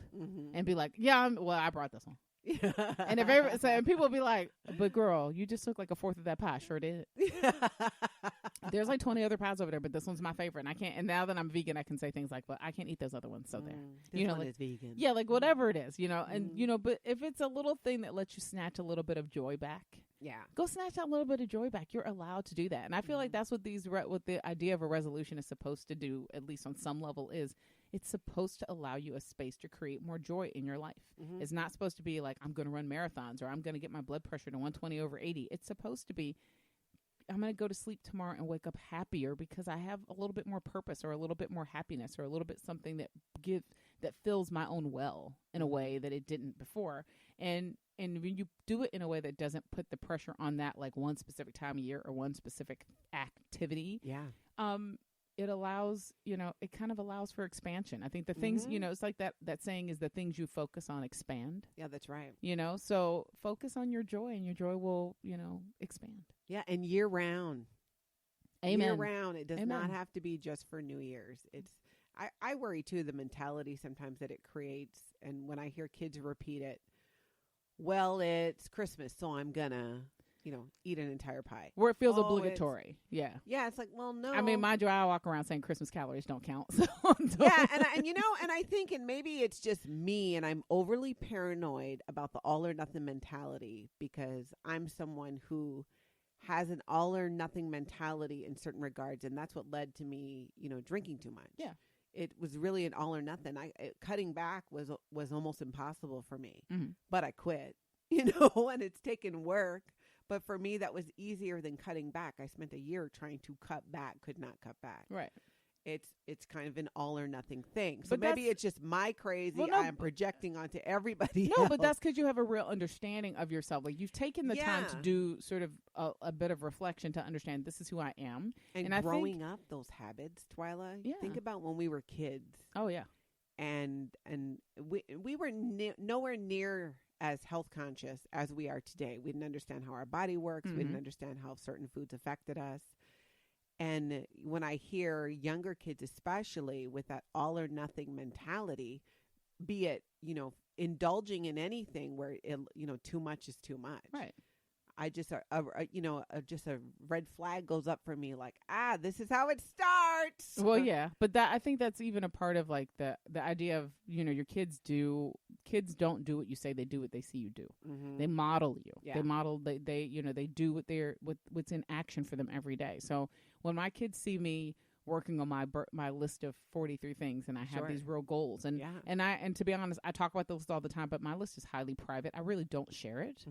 and be like, I brought this one. And and people will be like, but girl, you just took like a fourth of that pie. Sure did. There's like 20 other pies over there, but this one's my favorite. And I can't, and now that I'm vegan, I can say things like, well, I can't eat those other ones. So there, this one like, is vegan. Yeah. Like whatever it is, and but if it's a little thing that lets you snatch a little bit of joy back, go snatch that little bit of joy back. You're allowed to do that. And I feel like that's what what the idea of a resolution is supposed to do, at least on some level, is it's supposed to allow you a space to create more joy in your life. It's not supposed to be like, I'm going to run marathons or I'm going to get my blood pressure to 120/80. It's supposed to be, I'm going to go to sleep tomorrow and wake up happier because I have a little bit more purpose or a little bit more happiness or a little bit something that fills my own well in a way that it didn't before. And when you do it in a way that doesn't put the pressure on that, like one specific time of year or one specific activity, it allows, it kind of allows for expansion. I think the things, it's like that saying is the things you focus on expand. Yeah, that's right. So focus on your joy and your joy will, expand. Yeah. And year round. Amen. Year round. It does not have to be just for New Year's. I worry too, the mentality sometimes that it creates. And when I hear kids repeat it, well, it's Christmas, so I'm gonna, eat an entire pie. Where it feels obligatory. Yeah. Yeah. It's like, well, no. I mean, mind you, I walk around saying Christmas calories don't count. So yeah. And I think, and maybe it's just me and I'm overly paranoid about the all or nothing mentality because I'm someone who has an all or nothing mentality in certain regards. And that's what led to me, drinking too much. Yeah. It was really an all or nothing. Cutting back was almost impossible for me, but I quit, and it's taken work. But for me, that was easier than cutting back. I spent a year trying to cut back, could not cut back. Right. It's kind of an all or nothing thing. So maybe it's just my crazy. I am projecting onto everybody else. No, but that's because you have a real understanding of yourself. Like you've taken the time to do sort of a bit of reflection to understand this is who I am. And growing up, those habits, Twyla. Yeah. Think about when we were kids. Oh yeah. And we were nowhere near as health conscious as we are today. We didn't understand how our body works. We didn't understand how certain foods affected us. And when I hear younger kids, especially with that all or nothing mentality, be it, indulging in anything where, too much is too much. Right. I just, just a red flag goes up for me like, this is how it starts. Well, yeah. But I think that's even a part of like the idea of, your kids don't do what you say, they do what they see you do. They model you. Yeah. They model, they do what's in action for them every day. So when my kids see me working on my list of 43 things and I have these real goals and to be honest, I talk about those all the time, but my list is highly private. I really don't share it.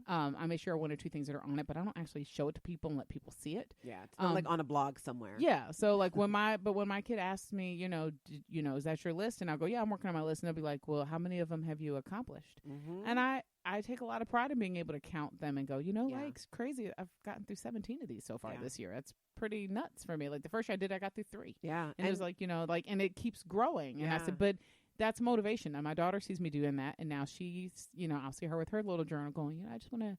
I may share one or two things that are on it, but I don't actually show it to people and let people see it. Yeah. It's not like on a blog somewhere. Yeah. So like when my kid asks me, is that your list? And I'll go, yeah, I'm working on my list. And they'll be like, well, how many of them have you accomplished? And I take a lot of pride in being able to count them and go, like it's crazy. I've gotten through 17 of these so far this year. That's pretty nuts for me. Like the first year I did, I got through 3. Yeah. And it was like, and it keeps growing. And I said, but that's motivation. And my daughter sees me doing that. And now she's, I'll see her with her little journal going, I just want to,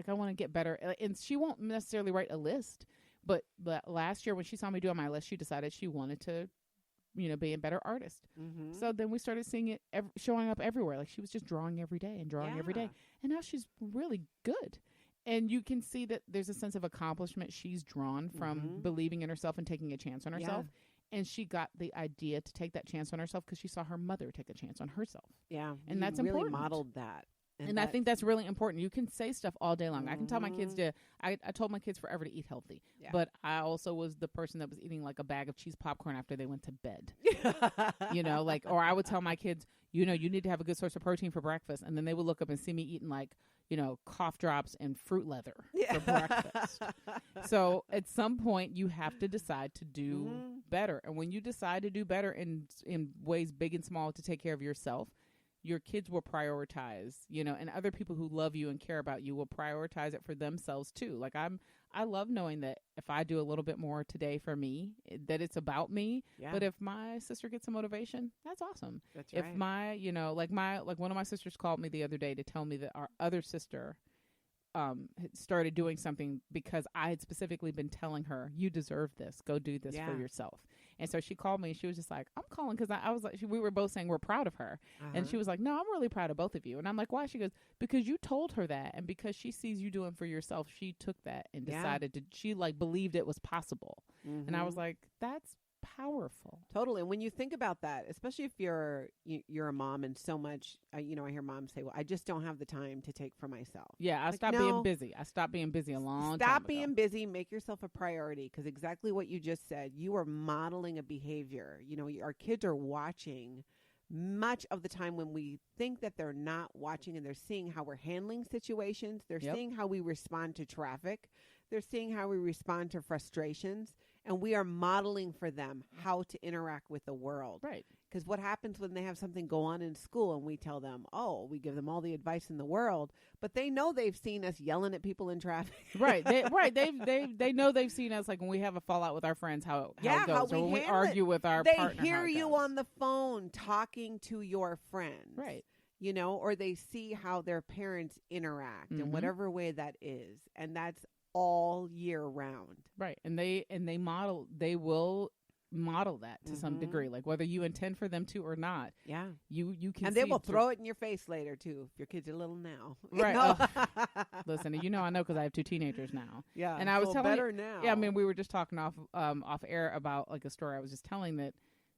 I want to get better. And she won't necessarily write a list. But last year when she saw me doing my list, she decided she wanted to, be a better artist. So then we started seeing it showing up everywhere. Like she was just drawing every day and drawing every day. And now she's really good. And you can see that there's a sense of accomplishment she's drawn from believing in herself and taking a chance on herself. And she got the idea to take that chance on herself because she saw her mother take a chance on herself. Yeah. And that's really important. Modeled that. And I think that's really important. You can say stuff all day long. I can tell my kids I told my kids forever to eat healthy. Yeah. But I also was the person that was eating like a bag of cheese popcorn after they went to bed. Or I would tell my kids, you need to have a good source of protein for breakfast. And then they would look up and see me eating like, cough drops and fruit leather for breakfast. So at some point you have to decide to do better. And when you decide to do better in ways big and small to take care of yourself, your kids will prioritize, and other people who love you and care about you will prioritize it for themselves too. Like I love knowing that if I do a little bit more today for me, that it's about me. Yeah. But if my sister gets some motivation, that's awesome. That's right. If my, like one of my sisters called me the other day to tell me that our other sister had started doing something because I had specifically been telling her, you deserve this. Go do this for yourself. And so she called me and she was just like, I'm calling because I was like, we were both saying we're proud of her. And she was like, no, I'm really proud of both of you. And I'm like, why? She goes, because you told her that. And because she sees you doing for yourself, she took that and decided she like believed it was possible. And I was like, that's powerful. Totally. And when you think about that, especially if you're a mom and so much, I hear moms say, well, I just don't have the time to take for myself. Yeah, I stopped being busy. I stopped being busy a long time ago. Stop being busy. Make yourself a priority, because exactly what you just said, you are modeling a behavior. Our kids are watching much of the time when we think that they're not watching, and they're seeing how we're handling situations. They're seeing how we respond to traffic. They're seeing how we respond to frustrations. And we are modeling for them how to interact with the world. Right. Because what happens when they have something go on in school and we tell them, we give them all the advice in the world, but they know they've seen us yelling at people in traffic. Right. They know they've seen us, like when we have a fallout with our friends, how it goes, or when we argue with our partner. They hear you on the phone talking to your friends. Right. Or they see how their parents interact in whatever way that is. And that's all year round. Right. And they will model that to some degree, like whether you intend for them to or not. Yeah. You can And they will throw it in your face later too, if your kid's are little now. Right. Listen, I know because I have 2 teenagers now. Yeah. And I was telling better now. Yeah, I mean, we were just talking off air about like a story I was just telling that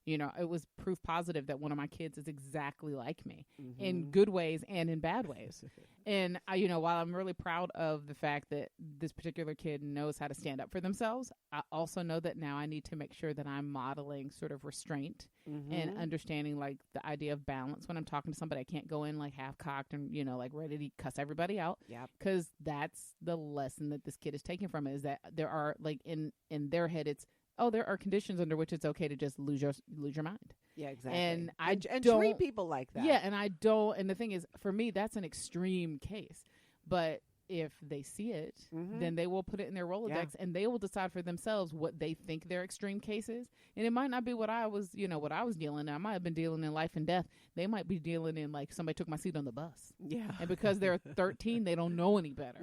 it was proof positive that one of my kids is exactly like me in good ways and in bad ways. And while I'm really proud of the fact that this particular kid knows how to stand up for themselves, I also know that now I need to make sure that I'm modeling sort of restraint and understanding like the idea of balance when I'm talking to somebody. I can't go in like half cocked and, like ready to cuss everybody out. Yeah. Because that's the lesson that this kid is taking from it, is that there are like in their head, it's, there are conditions under which it's okay to just lose your mind. Yeah, exactly. And and treat people like that. Yeah, and I don't. And the thing is, for me, that's an extreme case. But if they see it, then they will put it in their Rolodex, and they will decide for themselves what they think their extreme case is. And it might not be what I was dealing in. I might have been dealing in life and death. They might be dealing in like somebody took my seat on the bus. Yeah. And because they're 13, they don't know any better.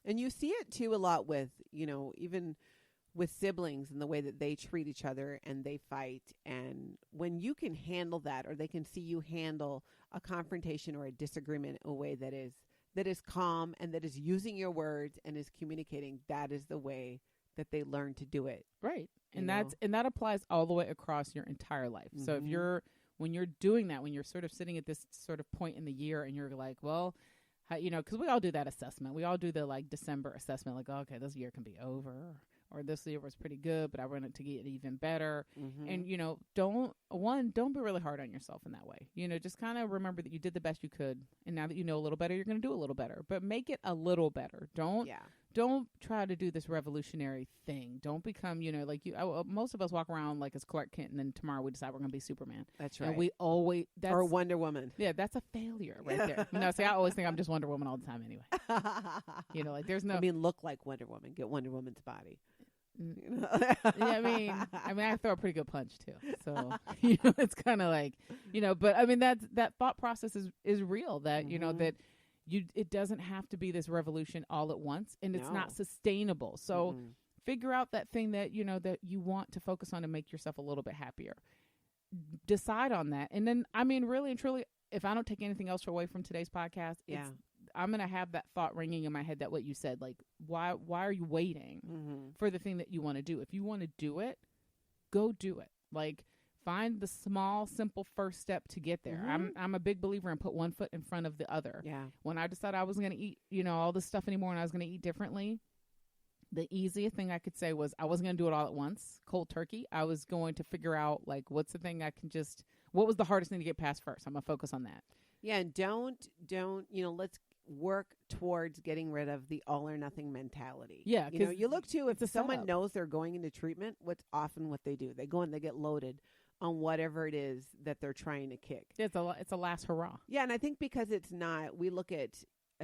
And you see it too a lot with, even with siblings and the way that they treat each other and they fight. And when you can handle that, or they can see you handle a confrontation or a disagreement in a way that is calm and that is using your words and is communicating, that is the way that they learn to do it. Right. And that applies all the way across your entire life. So when you're doing that, when you're sort of sitting at this sort of point in the year and you're like, well, because we all do that assessment. We all do the like December assessment, like, okay, this year can be over. Or this year was pretty good, but I want it to get even better. And, don't be really hard on yourself in that way. Just kind of remember that you did the best you could. And now that you know a little better, you're going to do a little better. But make it a little better. Don't try to do this revolutionary thing. Don't become, most of us walk around like as Clark Kent, and then tomorrow we decide we're going to be Superman. That's right. And we always... or Wonder Woman. Yeah, that's a failure right there. No, see, I always think I'm just Wonder Woman all the time anyway. Like there's no... look like Wonder Woman. Get Wonder Woman's body. Yeah, I mean, I throw a pretty good punch too. So, it's kind of like, but I mean, that thought process is real, that, that it doesn't have to be this revolution all at once, and it's not sustainable. So figure out that thing that, that you want to focus on to make yourself a little bit happier. Decide on that. And then, I mean, really and truly, if I don't take anything else away from today's podcast, I'm going to have that thought ringing in my head that what you said, like, why are you waiting for the thing that you want to do? If you want to do it, go do it. Like, find the small, simple first step to get there. I'm a big believer in put one foot in front of the other. Yeah. When I decided I wasn't going to eat, all this stuff anymore, and I was going to eat differently, the easiest thing I could say was I wasn't going to do it all at once, cold turkey. I was going to figure out, like, what's the thing what was the hardest thing to get past first? I'm going to focus on that. Yeah, and don't, let's work towards getting rid of the all or nothing mentality. Yeah. You look to, if someone setup. knows they're going into treatment, what's often what they do. They go and they get loaded on whatever it is that they're trying to kick. It's a last hurrah. Yeah. And I think because it's not, we look at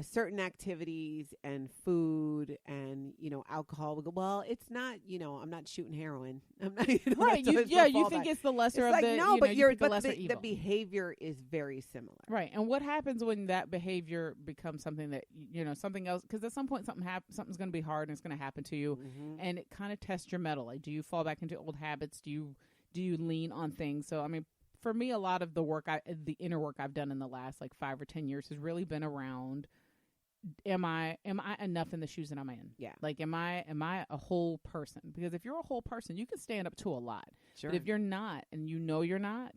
certain activities and food and, alcohol. We go, well, it's not, I'm not shooting heroin. I'm not, right. You think it's the lesser it's of like, the, no, but the the behavior is very similar. Right. And what happens when that behavior becomes something that, something else, because at some point something's going to be hard and it's going to happen to you, and it kind of tests your mettle. Like, do you fall back into old habits? Do you Do you lean on things? So, I mean, for me, a lot of the inner work I've done in the last like 5 or 10 years has really been around, am I enough in the shoes that I'm in? Yeah. Like, am I a whole person? Because if you're a whole person, you can stand up to a lot. Sure. But if you're not, and you know you're not,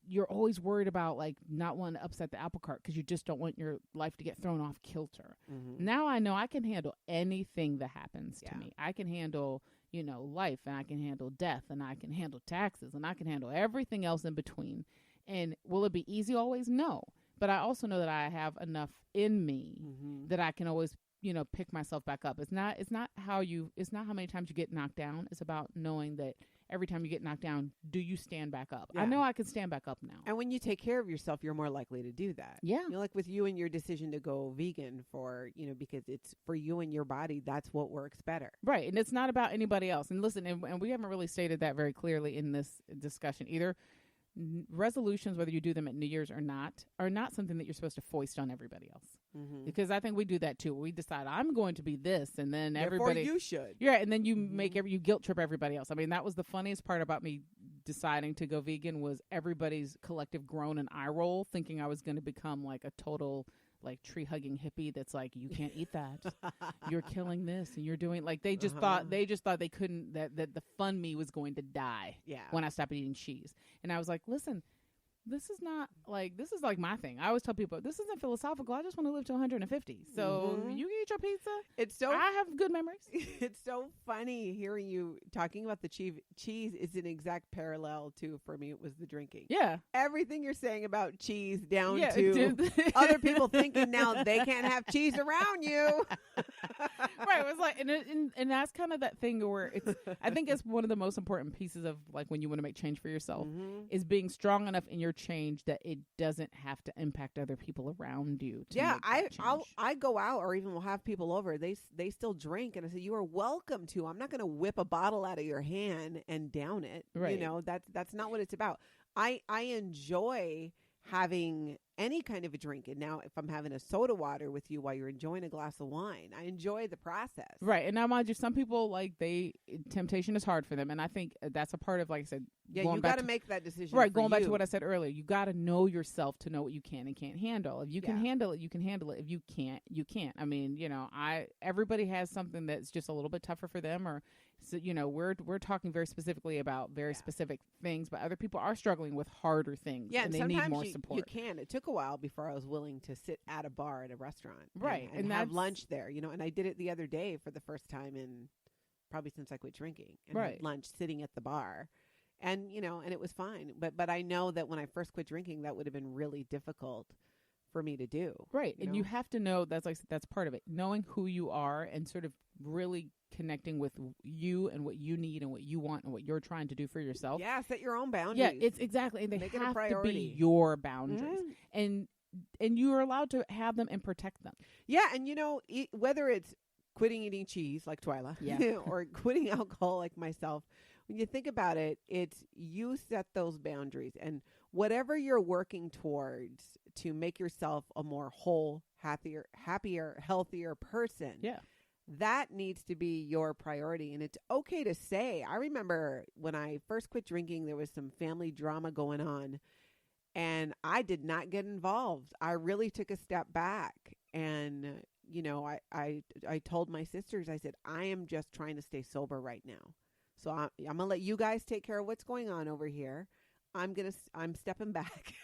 you're always worried about like not wanting to upset the apple cart because you just don't want your life to get thrown off kilter. Mm-hmm. Now I know I can handle anything that happens Yeah. to me. I can handle, life, and I can handle death, and I can handle taxes, and I can handle everything else in between. And will it be easy always? No. But I also know that I have enough in me Mm-hmm. that I can always, pick myself back up. It's not how many times you get knocked down. It's about knowing that every time you get knocked down, do you stand back up? Yeah. I know I can stand back up now. And when you take care of yourself, you're more likely to do that. Yeah. Like with you and your decision to go vegan because it's for you and your body, that's what works better. Right. And it's not about anybody else. And listen, and we haven't really stated that very clearly in this discussion either. Resolutions, whether you do them at New Year's or not, are not something that you're supposed to foist on everybody else. Mm-hmm. Because I think we do that too. We decide I'm going to be this, and then everybody. Therefore you should. Yeah, and then you Mm-hmm. you guilt trip everybody else. I mean, that was the funniest part about me deciding to go vegan was everybody's collective groan and eye roll, thinking I was going to become like a total like tree hugging hippie that's like, you can't eat that, you're killing this, and you're doing like they just thought they couldn't that the fun me was going to die when I stopped eating cheese. And I was like, listen, this is like my thing. I always tell people, this isn't philosophical. I just want to live to 150. So you can eat your pizza. I have good memories. It's so funny hearing you talking about the cheese. Cheese is an exact parallel to, for me, it was the drinking. Yeah. Everything you're saying about cheese down to other people thinking now they can't have cheese around you. Right. It was like, and that's kind of that thing where I think it's one of the most important pieces of like when you want to make change for yourself is being strong enough in your change that it doesn't have to impact other people around you. I go out or even will have people over. They still drink, and I say, you are welcome to. I'm not going to whip a bottle out of your hand and down it. Right. That's not what it's about. I enjoy having any kind of a drink. And now if I'm having a soda water with you while you're enjoying a glass of wine, I enjoy the process. Right. And now, mind you, some people, like, temptation is hard for them. And I think that's a part of, like I said, you got to make that decision. Right. Going back to what I said earlier, you got to know yourself to know what you can and can't handle. If you can handle it, you can handle it. If you can't, you can't. I mean, everybody has something that's just a little bit tougher for them, or, so, we're talking very specifically about very specific things, but other people are struggling with harder things. Yeah. And they need more support. You can. It took a while before I was willing to sit at a bar at a restaurant. Right. And have lunch there, and I did it the other day for the first time in probably since I quit drinking, and had lunch sitting at the bar. And, and it was fine. But I know that when I first quit drinking, that would have been really difficult for me to do. Right. And you have to know that's part of it. Knowing who you are and sort of really connecting with you and what you need and what you want and what you're trying to do for yourself. Yeah. Set your own boundaries. Yeah, it's exactly. And they Make have it a to be your boundaries. Mm-hmm. And you are allowed to have them and protect them. Yeah. And, whether it's quitting eating cheese like Twyla or quitting alcohol like myself, when you think about it, it's you set those boundaries, and whatever you're working towards to make yourself a more whole, happier, healthier person. Yeah. That needs to be your priority. And it's okay to say, I remember when I first quit drinking, there was some family drama going on, and I did not get involved. I really took a step back, and I told my sisters, I said, I am just trying to stay sober right now. So I'm going to let you guys take care of what's going on over here. I'm stepping back.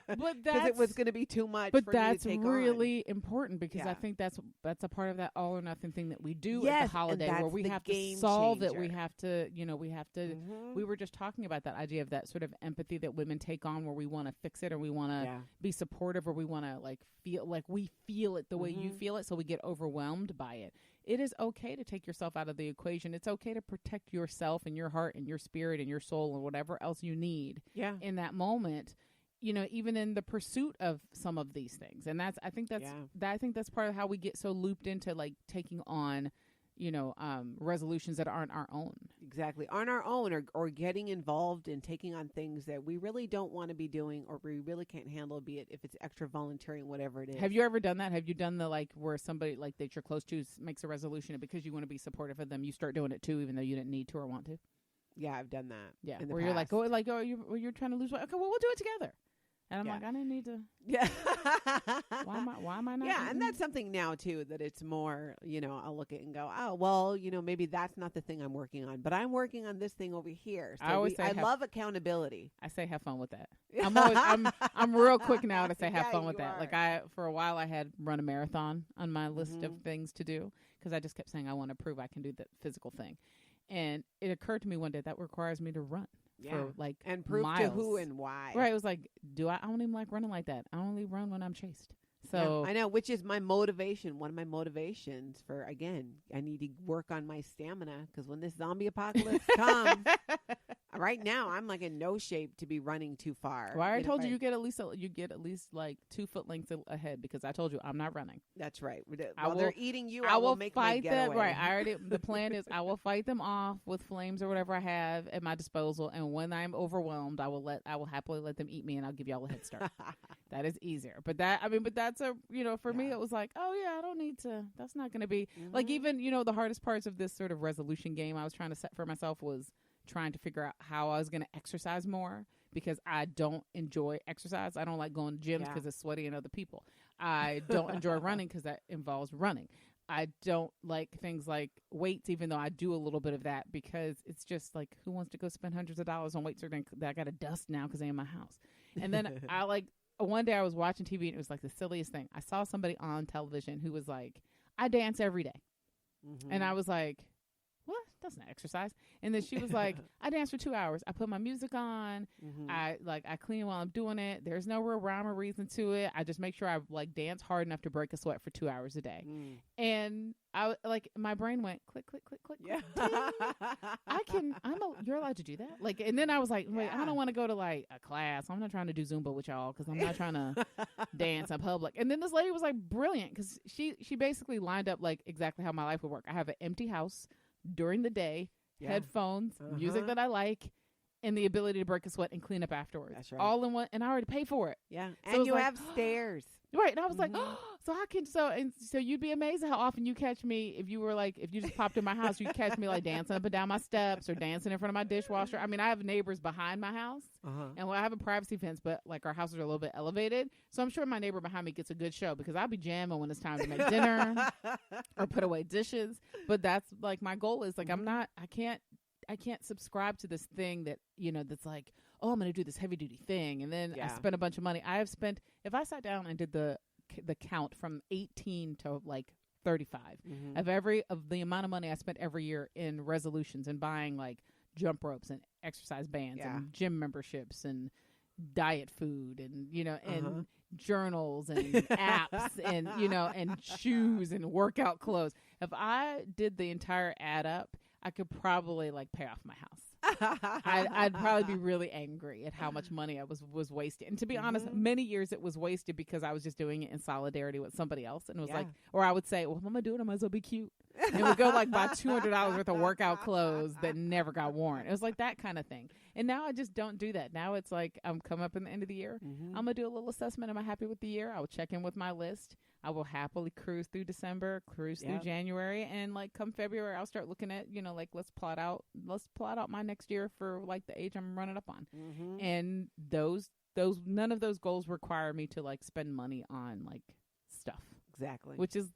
But because it was going to be too much. But for that's me to take really important, because I think that's a part of that all or nothing thing that we do at the holiday, where we have to solve it. We have to, we were just talking about that idea of that sort of empathy that women take on, where we want to fix it, or we want to be supportive, or we want to feel like we feel it the way you feel it. So we get overwhelmed by it. It is okay to take yourself out of the equation. It's okay to protect yourself and your heart and your spirit and your soul and whatever else you need in that moment, even in the pursuit of some of these things. And I think that's part of how we get so looped into taking on, resolutions that aren't our own. Exactly. Aren't our own, or getting involved in taking on things that we really don't want to be doing, or we really can't handle, be it if it's extra volunteering, whatever it is. Have you ever done that? Have you done the where somebody that you're close to makes a resolution, and because you want to be supportive of them, you start doing it too, even though you didn't need to or want to? Yeah, I've done that. Yeah, in the where you're like, past. you're trying to lose weight. Okay, well, we'll do it together. And I'm like, I didn't need to. Yeah. Why am I not? Yeah, and that's something now too, that it's more, I'll look at it and go, oh, well, maybe that's not the thing I'm working on, but I'm working on this thing over here. So I always say I love accountability. I say have fun with that. I'm real quick now to say have fun with that. are. Like for a while I had run a marathon on my list of things to do because I just kept saying I want to prove I can do the physical thing. And it occurred to me one day that requires me to run. For like and prove miles. to who and why. Right. It was like, I don't even like running like that. I only run when I'm chased. So I know, which is my motivation. One of my motivations for, again, I need to work on my stamina because when this zombie apocalypse comes, right now I'm like in no shape to be running too far. Well, I already told you get at least like 2 foot lengths ahead because I told you I'm not running. That's right. While they're eating you, I will make fight my them. getaway. Right. The plan is I will fight them off with flames or whatever I have at my disposal, and when I'm overwhelmed, I will happily let them eat me, and I'll give y'all a head start. That is easier. But that's for me it was like, oh yeah, I don't need to. That's not going to be like even the hardest parts of this sort of resolution game I was trying to set for myself was trying to figure out how I was going to exercise more because I don't enjoy exercise. I don't like going to gyms because it's sweaty and other people. I don't enjoy running because that involves running. I don't like things like weights, even though I do a little bit of that because it's just like, who wants to go spend hundreds of dollars on weights that I got to dust now because they're in my house. And then one day I was watching TV and it was like the silliest thing. I saw somebody on television who was like, I dance every day. And I was like, what? That's not exercise. And then she was like, I dance for 2 hours. I put my music on. I clean while I'm doing it. There's no real rhyme or reason to it. I just make sure I dance hard enough to break a sweat for 2 hours a day. And my brain went click, click, click, click. Yeah. You're allowed to do that. And then I was like, wait, I don't want to go to a class. I'm not trying to do Zumba with y'all because I'm not trying to dance in public. And then this lady was brilliant because she basically lined up exactly how my life would work. I have an empty house during the day, headphones, music that I like, and the ability to break a sweat and clean up afterwards. That's right. All in one, and I already pay for it. Yeah, so and you have stairs. Right, and I was like, so you'd be amazed at how often you catch me if you just popped in my house, you'd catch me dancing up and down my steps or dancing in front of my dishwasher. I mean, I have neighbors behind my house, and I have a privacy fence, but our houses are a little bit elevated, so I'm sure my neighbor behind me gets a good show because I'll be jamming when it's time to make dinner or put away dishes. But that's my goal is I can't subscribe to this thing that that's oh, I'm going to do this heavy duty thing. And then I spend a bunch of money. If I sat down and did the count from 18 to 35 of the amount of money I spent every year in resolutions and buying jump ropes and exercise bands and gym memberships and diet food and, and journals and apps and, and shoes and workout clothes. If I did the entire add up, I could probably pay off my house. I'd probably be really angry at how much money I was wasting. And to be honest, many years it was wasted because I was just doing it in solidarity with somebody else. And it was or I would say, well, if I'm going to do it, I might as well be cute. And we'd go buy $200 worth of workout clothes that never got worn. It was that kind of thing. And now I just don't do that. Now it's I'm coming up in the end of the year. I'm going to do a little assessment. Am I happy with the year? I will check in with my list. I will happily cruise through December, cruise through January, and come February, I'll start looking at let's plot out my next year for the age I'm running up on. And those none of those goals require me to spend money on stuff. Exactly. Which is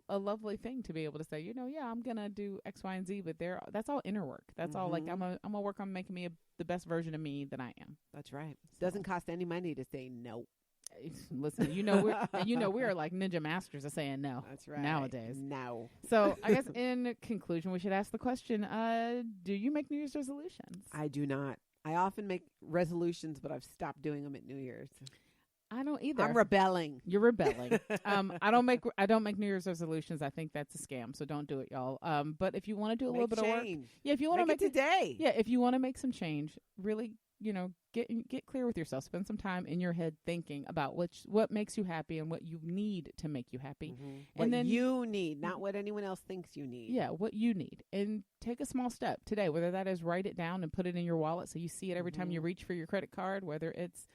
a lovely thing to be able to say, I'm gonna do X, Y, and Z, but that's all inner work. That's all I'm gonna work on making me the best version of me that I am. That's right. So. Doesn't cost any money to say no. Listen, we're like ninja masters of saying no. That's right. Nowadays. No. So I guess in conclusion, we should ask the question, do you make New Year's resolutions? I do not. I often make resolutions, but I've stopped doing them at New Year's. I don't either. I'm rebelling. You're rebelling. I don't make New Year's resolutions. I think that's a scam. So don't do it, y'all. But if you want to do a little bit of work, if you want to make it today, if you want to make some change, really, get clear with yourself. Spend some time in your head thinking about what makes you happy and what you need to make you happy. And then you need, not what anyone else thinks you need. Yeah, what you need, and take a small step today. Whether that is write it down and put it in your wallet so you see it every time you reach for your credit card. Whether it's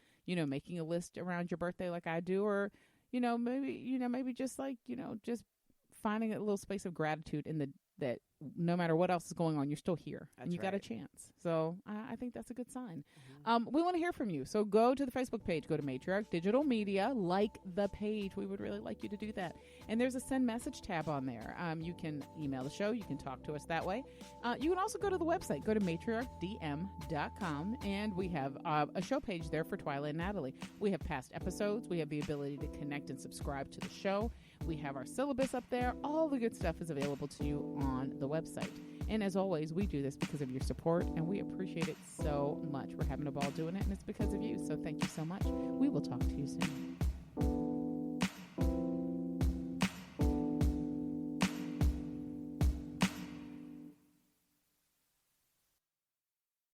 making a list around your birthday like I do, or, maybe just just finding a little space of gratitude in that no matter what else is going on, you're still here and you got a right. chance. So I think that's a good sign. We want to hear from you. So go to the Facebook page, go to Matriarch Digital Media, like the page. We would really like you to do that. And there's a send message tab on there. You can email the show. You can talk to us that way. You can also go to the website, go to matriarchdm.com, and we have a show page there for Twyla and Natalie. We have past episodes. We have the ability to connect and subscribe to the show. We have our syllabus up there. All the good stuff is available to you on the website. And as always, we do this because of your support, and we appreciate it so much. We're having a ball doing it, and it's because of you. So thank you so much. We will talk to you soon.